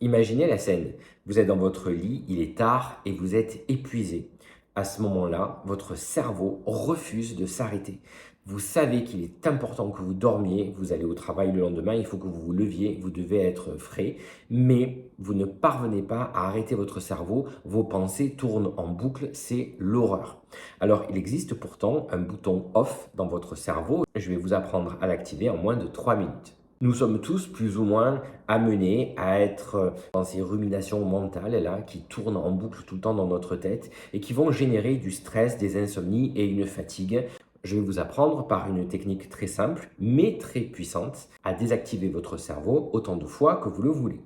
Imaginez la scène. Vous êtes dans votre lit, il est tard et vous êtes épuisé. À ce moment-là, votre cerveau refuse de s'arrêter. Vous savez qu'il est important que vous dormiez, vous allez au travail le lendemain, il faut que vous vous leviez, vous devez être frais, mais vous ne parvenez pas à arrêter votre cerveau, vos pensées tournent en boucle, c'est l'horreur. Alors, il existe pourtant un bouton off dans votre cerveau, je vais vous apprendre à l'activer en moins de 3 minutes. Nous sommes tous plus ou moins amenés à être dans ces ruminations mentales là qui tournent en boucle tout le temps dans notre tête et qui vont générer du stress, des insomnies et une fatigue. Je vais vous apprendre par une technique très simple mais très puissante à désactiver votre cerveau autant de fois que vous le voulez.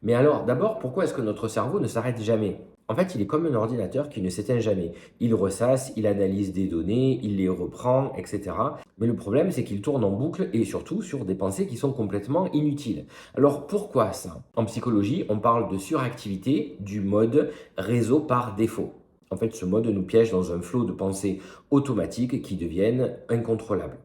Mais alors, d'abord, pourquoi est-ce que notre cerveau ne s'arrête jamais? En fait, il est comme un ordinateur qui ne s'éteint jamais. Il ressasse, il analyse des données, il les reprend, etc. Mais le problème, c'est qu'il tourne en boucle et surtout sur des pensées qui sont complètement inutiles. Alors, pourquoi ça? En psychologie, on parle de suractivité du mode réseau par défaut. En fait, ce mode nous piège dans un flot de pensées automatiques qui deviennent incontrôlables.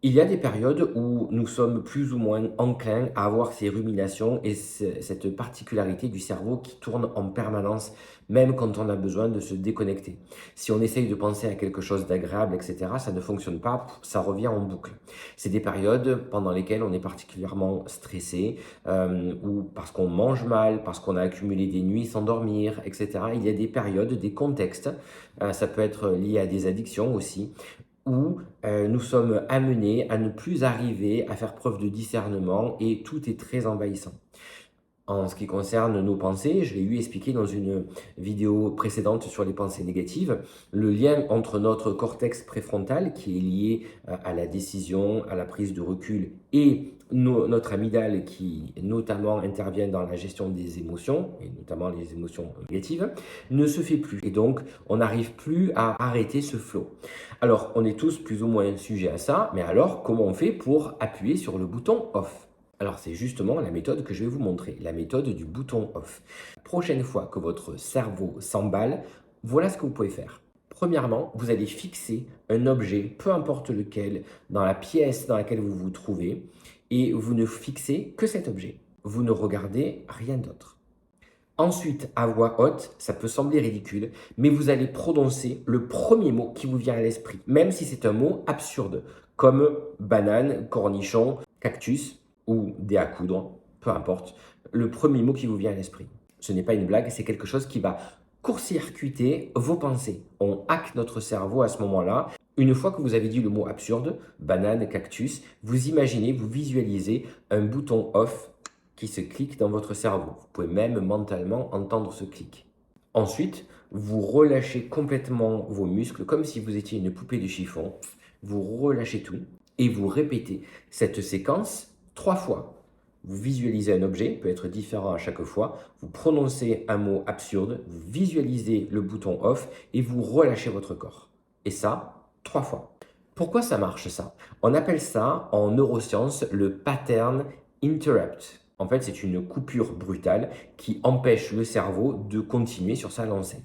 Il y a des périodes où nous sommes plus ou moins enclins à avoir ces ruminations et cette particularité du cerveau qui tourne en permanence, même quand on a besoin de se déconnecter. Si on essaye de penser à quelque chose d'agréable, etc., ça ne fonctionne pas, ça revient en boucle. C'est des périodes pendant lesquelles on est particulièrement stressé, ou parce qu'on mange mal, parce qu'on a accumulé des nuits sans dormir, etc. Il y a des périodes, des contextes, ça peut être lié à des addictions aussi, où nous sommes amenés à ne plus arriver à faire preuve de discernement et tout est très envahissant. En ce qui concerne nos pensées, je l'ai eu expliqué dans une vidéo précédente sur les pensées négatives, le lien entre notre cortex préfrontal qui est lié à la décision, à la prise de recul et notre amygdale qui notamment intervient dans la gestion des émotions, et notamment les émotions négatives, ne se fait plus. Et donc, on n'arrive plus à arrêter ce flot. Alors, on est tous plus ou moins sujets à ça, mais alors, comment on fait pour appuyer sur le bouton off? Alors, c'est justement la méthode que je vais vous montrer, la méthode du bouton off. Prochaine fois que votre cerveau s'emballe, voilà ce que vous pouvez faire. Premièrement, vous allez fixer un objet, peu importe lequel, dans la pièce dans laquelle vous vous trouvez, et vous ne fixez que cet objet. Vous ne regardez rien d'autre. Ensuite, à voix haute, ça peut sembler ridicule, mais vous allez prononcer le premier mot qui vous vient à l'esprit, même si c'est un mot absurde, comme banane, cornichon, cactus ou dé à coudre, peu importe, le premier mot qui vous vient à l'esprit. Ce n'est pas une blague, c'est quelque chose qui va court-circuiter vos pensées. On hack notre cerveau à ce moment-là. Une fois que vous avez dit le mot absurde, banane, cactus, vous imaginez, vous visualisez un bouton off qui se clique dans votre cerveau. Vous pouvez même mentalement entendre ce clic. Ensuite, vous relâchez complètement vos muscles comme si vous étiez une poupée de chiffon. Vous relâchez tout et vous répétez cette séquence 3 fois. Vous visualisez un objet, peut être différent à chaque fois, vous prononcez un mot absurde, vous visualisez le bouton off et vous relâchez votre corps. Et ça, 3 fois. Pourquoi ça marche ça? On appelle ça en neurosciences le pattern interrupt. En fait, c'est une coupure brutale qui empêche le cerveau de continuer sur sa lancée.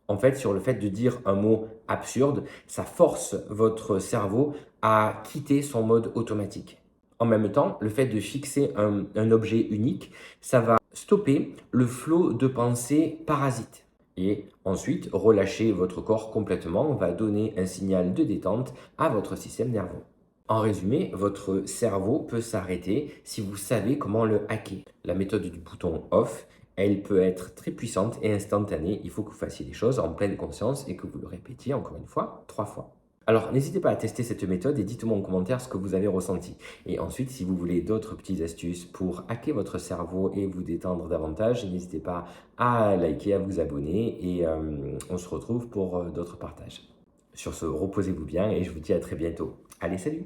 En fait, sur le fait de dire un mot absurde, ça force votre cerveau à quitter son mode automatique. En même temps, le fait de fixer un objet unique, ça va stopper le flot de pensées parasites. Et ensuite, relâcher votre corps complètement va donner un signal de détente à votre système nerveux. En résumé, votre cerveau peut s'arrêter si vous savez comment le hacker. La méthode du bouton off, elle peut être très puissante et instantanée. Il faut que vous fassiez les choses en pleine conscience et que vous le répétiez encore une fois, 3 fois. Alors, n'hésitez pas à tester cette méthode et dites-moi en commentaire ce que vous avez ressenti. Et ensuite, si vous voulez d'autres petites astuces pour hacker votre cerveau et vous détendre davantage, n'hésitez pas à liker, à vous abonner et on se retrouve pour d'autres partages. Sur ce, reposez-vous bien et je vous dis à très bientôt. Allez, salut!